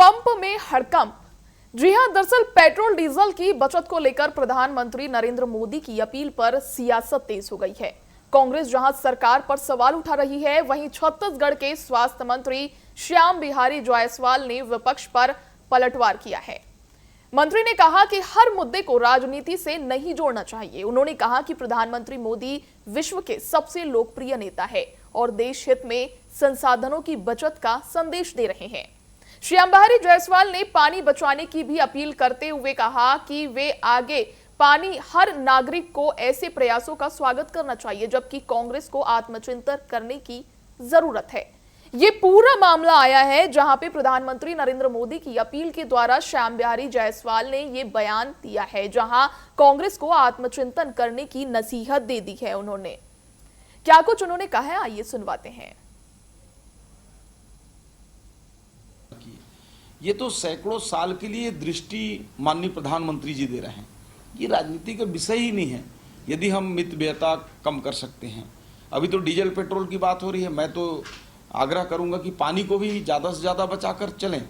Pump में हड़कंप। जी हां, दरअसल पेट्रोल डीजल की बचत को लेकर प्रधानमंत्री नरेंद्र मोदी की अपील पर सियासत तेज हो गई है। कांग्रेस जहां सरकार पर सवाल उठा रही है, वहीं छत्तीसगढ़ के स्वास्थ्य मंत्री श्याम बिहारी जायसवाल ने विपक्ष पर पलटवार किया है। मंत्री ने कहा कि हर मुद्दे को राजनीति से नहीं जोड़ना चाहिए। उन्होंने कहा कि प्रधानमंत्री मोदी विश्व के सबसे लोकप्रिय नेता है और देश हित में संसाधनों की बचत का संदेश दे रहे हैं। श्याम बिहारी जायसवाल ने पानी बचाने की भी अपील करते हुए कहा कि वे आगे पानी हर नागरिक को ऐसे प्रयासों का स्वागत करना चाहिए, जबकि कांग्रेस को आत्मचिंतन करने की जरूरत है। ये पूरा मामला आया है जहां पे प्रधानमंत्री नरेंद्र मोदी की अपील के द्वारा श्याम बिहारी जायसवाल ने ये बयान दिया है, जहां कांग्रेस को आत्मचिंतन करने की नसीहत दे दी है। उन्होंने क्या कुछ उन्होंने कहा है, आइए सुनवाते हैं। ये तो सैकड़ों साल के लिए दृष्टि माननीय प्रधानमंत्री जी दे रहे हैं। ये राजनीति का विषय ही नहीं है। यदि हम मितव्ययता कम कर सकते हैं, अभी तो डीजल पेट्रोल की बात हो रही है, मैं तो आग्रह करूंगा कि पानी को भी ज़्यादा से ज़्यादा बचाकर चलें।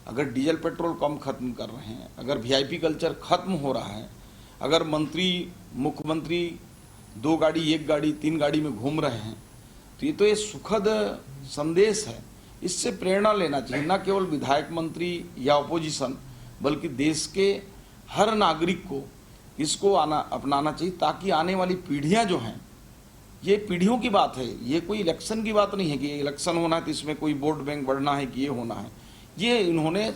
अगर डीजल पेट्रोल कम खत्म कर रहे हैं, अगर वीआईपी कल्चर खत्म हो रहा है, अगर मंत्री मुख्यमंत्री 2 गाड़ी 1 गाड़ी 3 गाड़ी में घूम रहे हैं, तो ये सुखद संदेश है। इससे प्रेरणा लेना चाहिए, न केवल विधायक मंत्री या अपोजिशन, बल्कि देश के हर नागरिक को इसको अपनाना चाहिए, ताकि आने वाली पीढ़ियां जो हैं, ये पीढ़ियों की बात है, ये कोई इलेक्शन की बात नहीं है कि इलेक्शन होना है तो इसमें कोई वोट बैंक बढ़ना है कि ये होना है। ये इन्होंने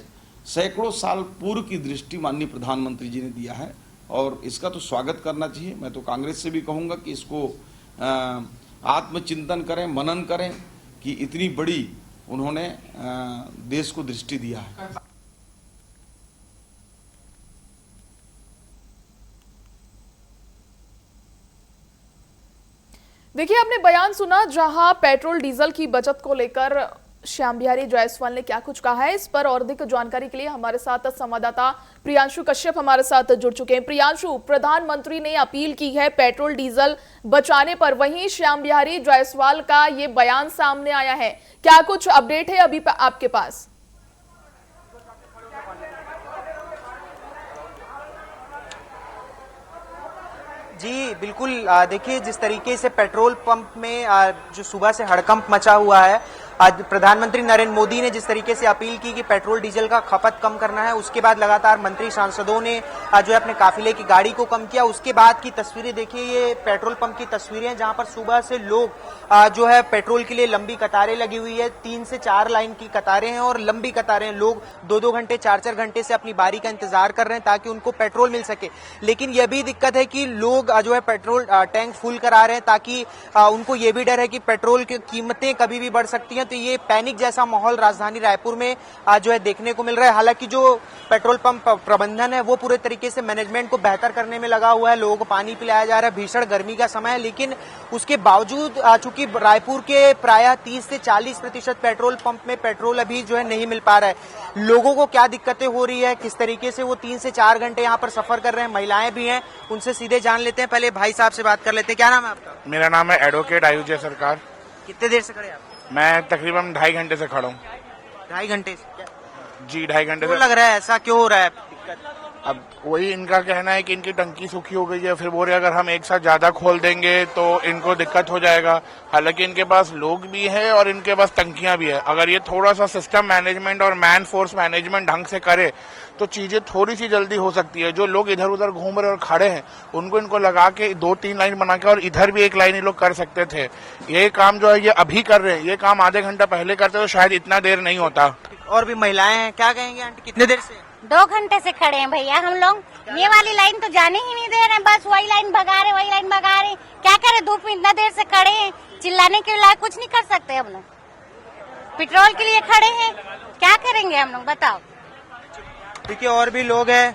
सैकड़ों साल पूर्व की दृष्टि माननीय प्रधानमंत्री जी ने दिया है और इसका तो स्वागत करना चाहिए। मैं तो कांग्रेस से भी कहूँगा कि इसको आत्मचिंतन करें, मनन करें कि इतनी बड़ी उन्होंने देश को दृष्टि दिया है। देखिए, आपने बयान सुना जहां पेट्रोल डीजल की बचत को लेकर श्याम बिहारी जायसवाल ने क्या कुछ कहा है। इस पर और अधिक जानकारी के लिए हमारे साथ संवाददाता प्रियांशु कश्यप हमारे साथ जुड़ चुके हैं। प्रियांशु, प्रधानमंत्री ने अपील की है पेट्रोल डीजल बचाने पर, वहीं श्याम बिहारी जायसवाल का ये बयान सामने आया है, क्या कुछ अपडेट है अभी आपके पास? जी बिल्कुल, देखिए जिस तरीके से पेट्रोल पंप में जो सुबह से हड़कंप मचा हुआ है, आज प्रधानमंत्री नरेंद्र मोदी ने जिस तरीके से अपील की कि पेट्रोल डीजल का खपत कम करना है, उसके बाद लगातार मंत्री सांसदों ने जो है अपने काफिले की गाड़ी को कम किया। उसके बाद की तस्वीरें देखिए, ये पेट्रोल पंप की तस्वीरें हैं जहां पर सुबह से लोग जो है पेट्रोल के लिए लंबी कतारें लगी हुई है। 3 से 4 लाइन की कतारें हैं और लंबी कतारें, लोग 2-2 घंटे 4-4 घंटे से अपनी बारी का इंतजार कर रहे हैं ताकि उनको पेट्रोल मिल सके। लेकिन यह भी दिक्कत है कि लोग जो है पेट्रोल टैंक फुल करा रहे हैं ताकि उनको ये भी डर है कि पेट्रोल की कीमतें कभी भी बढ़ सकती हैं। तो ये पैनिक जैसा माहौल राजधानी रायपुर में जो है देखने को मिल रहा है। हालांकि जो पेट्रोल पंप प्रबंधन है वो पूरे तरीके से मैनेजमेंट को बेहतर करने में लगा हुआ है, लोगों को पानी पिलाया जा रहा है, भीषण गर्मी का समय है, लेकिन उसके बावजूद चूंकि रायपुर के प्रायः 30 से 40% पेट्रोल पंप में पेट्रोल अभी जो है नहीं मिल पा रहा है। लोगों को क्या दिक्कतें हो रही है, किस तरीके से वो 3 से 4 घंटे यहाँ पर सफर कर रहे हैं, महिलाएं भी हैं, उनसे सीधे जान लेते हैं। पहले भाई साहब से बात कर लेते हैं। क्या नाम है आपका? मेरा नाम है एडवोकेट आयुष सरकार। कितने देर से खड़े आप? मैं तकरीबन 2.5 घंटे से खड़ा हूँ। 2.5 घंटे से? जी 2.5 घंटे से। से लग रहा है ऐसा क्यों हो रहा है दिक्कत? अब वही इनका कहना है कि इनकी टंकी सूखी हो गई है, फिर बोल रहे अगर हम एक साथ ज्यादा खोल देंगे तो इनको दिक्कत हो जाएगा। हालांकि इनके पास लोग भी है और इनके पास टंकियां भी है। अगर ये थोड़ा सा सिस्टम मैनेजमेंट और मैन फोर्स मैनेजमेंट ढंग से करे तो चीजें थोड़ी सी जल्दी हो सकती है। जो लोग इधर उधर घूम रहे और खड़े हैं उनको इनको लगा के 2-3 लाइन बना के और इधर भी 1 लाइन ये लोग कर सकते थे। ये काम जो है ये अभी कर रहे हैं, ये काम आधे घंटा पहले करते तो शायद इतना देर नहीं होता। और भी महिलाएं हैं, क्या कहेंगे आंटी? कितने देर से? 2 घंटे से खड़े हैं भैया हम लोग। ये वाली लाइन तो जाने ही नहीं दे रहे हैं, बस वही लाइन भगा रहे। क्या करें, धूप में इतना देर से खड़े हैं, चिल्लाने के लायक कुछ नहीं कर सकते हम लोग। पेट्रोल के लिए खड़े हैं, क्या करेंगे हम लोग, बताओ। देखिए और भी लोग हैं,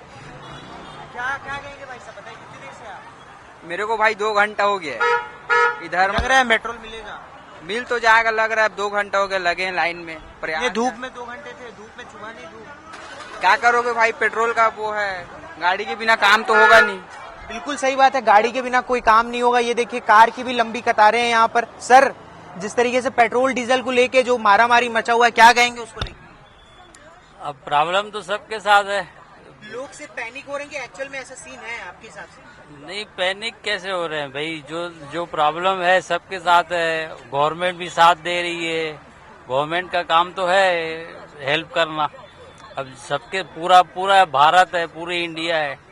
क्या कहेंगे भाई साहब, बताइए कितनी देर से आप? मेरे को भाई 2 घंटा हो गया इधर। लग रहा है पेट्रोल मिलेगा? मिल तो जाएगा, लग रहा है। 2 घंटा हो गया लगे हैं लाइन में। ये धूप में 2 घंटे थे, धूप में छुआ नहीं धूप। क्या करोगे भाई, पेट्रोल का वो है, गाड़ी के बिना काम तो होगा नहीं। बिल्कुल सही बात है, गाड़ी के बिना कोई काम नहीं होगा। ये देखिए कार की भी लंबी कतारें हैं यहाँ पर। सर, जिस तरीके से पेट्रोल डीजल को लेके जो मारामारी मचा हुआ है, क्या कहेंगे उसको लेके? अब प्रॉब्लम तो सबके साथ है। लोग सिर्फ पैनिक हो रहे हैं कि एक्चुअल में ऐसा सीन है आपके हिसाब से? नहीं, पैनिक कैसे हो रहे हैं भाई, जो प्रॉब्लम है सबके साथ है। गवर्नमेंट भी साथ दे रही है, गवर्नमेंट का काम तो है हेल्प करना। अब सबके पूरा भारत है, पूरी इंडिया है।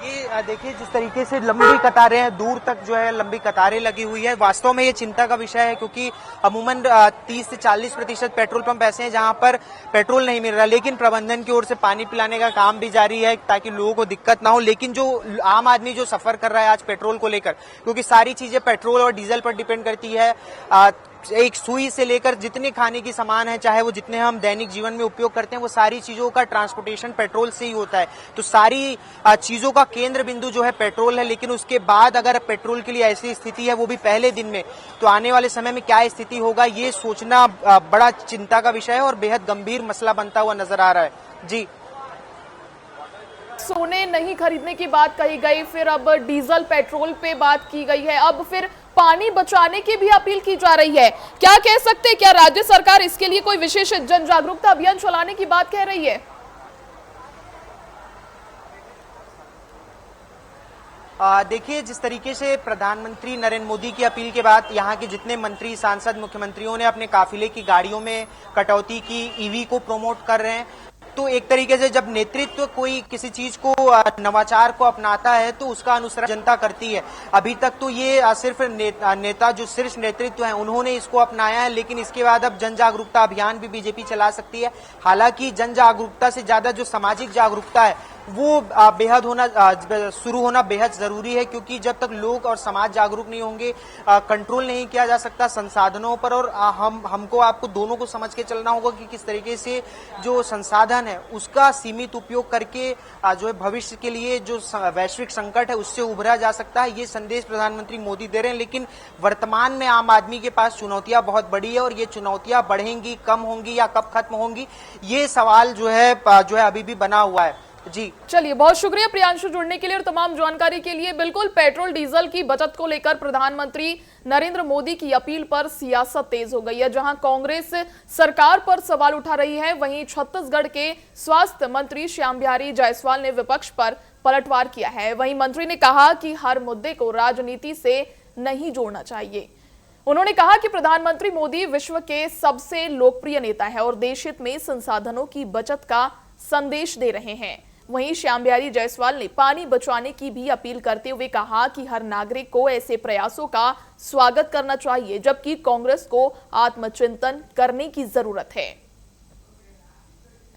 ये देखिए जिस तरीके से लंबी कतारें हैं, दूर तक जो है लंबी कतारें लगी हुई है। वास्तव में ये चिंता का विषय है क्योंकि अमूमन 30 से 40% पेट्रोल पंप ऐसे हैं जहां पर पेट्रोल नहीं मिल रहा, लेकिन प्रबंधन की ओर से पानी पिलाने का काम भी जारी है ताकि लोगों को दिक्कत ना हो। लेकिन जो आम आदमी जो सफर कर रहा है आज पेट्रोल को लेकर, क्योंकि सारी चीजें पेट्रोल और डीजल पर डिपेंड करती है। एक सुई से लेकर जितने खाने की सामान है, चाहे वो जितने हम दैनिक जीवन में उपयोग करते हैं, वो सारी चीजों का ट्रांसपोर्टेशन पेट्रोल से ही होता है। तो सारी चीजों का केंद्र बिंदु जो है पेट्रोल है। लेकिन उसके बाद अगर पेट्रोल के लिए ऐसी स्थिति है, वो भी पहले दिन में, तो आने वाले समय में क्या स्थिति होगा ये सोचना बड़ा चिंता का विषय है और बेहद गंभीर मसला बनता हुआ नजर आ रहा है। जी, सोने नहीं खरीदने की बात कही गई, फिर अब डीजल पेट्रोल पे बात की गई है, अब फिर पानी बचाने की भी अपील की जा रही है। क्या कह सकते हैं, क्या राज्य सरकार इसके लिए कोई विशेष जन जागरूकता अभियान चलाने की बात कह रही है? देखिए जिस तरीके से प्रधानमंत्री नरेंद्र मोदी की अपील के बाद यहाँ के जितने मंत्री, सांसद, मुख्यमंत्रियों ने अपने काफिले की गाड़ियों में कटौती की, ईवी को प्रमोट कर रहे हैं, तो एक तरीके से जब नेतृत्व कोई किसी चीज को, नवाचार को अपनाता है तो उसका अनुसरण जनता करती है। अभी तक तो ये सिर्फ नेता जो शीर्ष नेतृत्व है उन्होंने इसको अपनाया है, लेकिन इसके बाद अब जन जागरूकता अभियान भी बीजेपी चला सकती है। हालांकि जन जागरूकता से ज्यादा जो सामाजिक जागरूकता है वो शुरू होना बेहद जरूरी है, क्योंकि जब तक लोग और समाज जागरूक नहीं होंगे, कंट्रोल नहीं किया जा सकता संसाधनों पर। और हमको आपको दोनों को समझ के चलना होगा कि किस तरीके से जो संसाधन है उसका सीमित उपयोग करके जो है भविष्य के लिए जो वैश्विक संकट है उससे उभरा जा सकता है। ये संदेश प्रधानमंत्री मोदी दे रहे हैं। लेकिन वर्तमान में आम आदमी के पास चुनौतियां बहुत बड़ी है और ये चुनौतियां बढ़ेंगी, कम होंगी या कब खत्म होंगी, ये सवाल जो है अभी भी बना हुआ है। जी, चलिए, बहुत शुक्रिया प्रियांशु जुड़ने के लिए और तमाम जानकारी के लिए। बिल्कुल, पेट्रोल डीजल की बचत को लेकर प्रधानमंत्री नरेंद्र मोदी की अपील पर सियासत तेज हो गई है। जहां कांग्रेस सरकार पर सवाल उठा रही है, वहीं छत्तीसगढ़ के स्वास्थ्य मंत्री श्याम बिहारी जायसवाल ने विपक्ष पर पलटवार किया है। वहीं मंत्री ने कहा कि हर मुद्दे को राजनीति से नहीं जोड़ना चाहिए। उन्होंने कहा कि प्रधानमंत्री मोदी विश्व के सबसे लोकप्रिय नेता है और देश हित में संसाधनों की बचत का संदेश दे रहे हैं। वहीं श्याम बिहारी जायसवाल ने पानी बचाने की भी अपील करते हुए कहा कि हर नागरिक को ऐसे प्रयासों का स्वागत करना चाहिए, जबकि कांग्रेस को आत्मचिंतन करने की जरूरत है।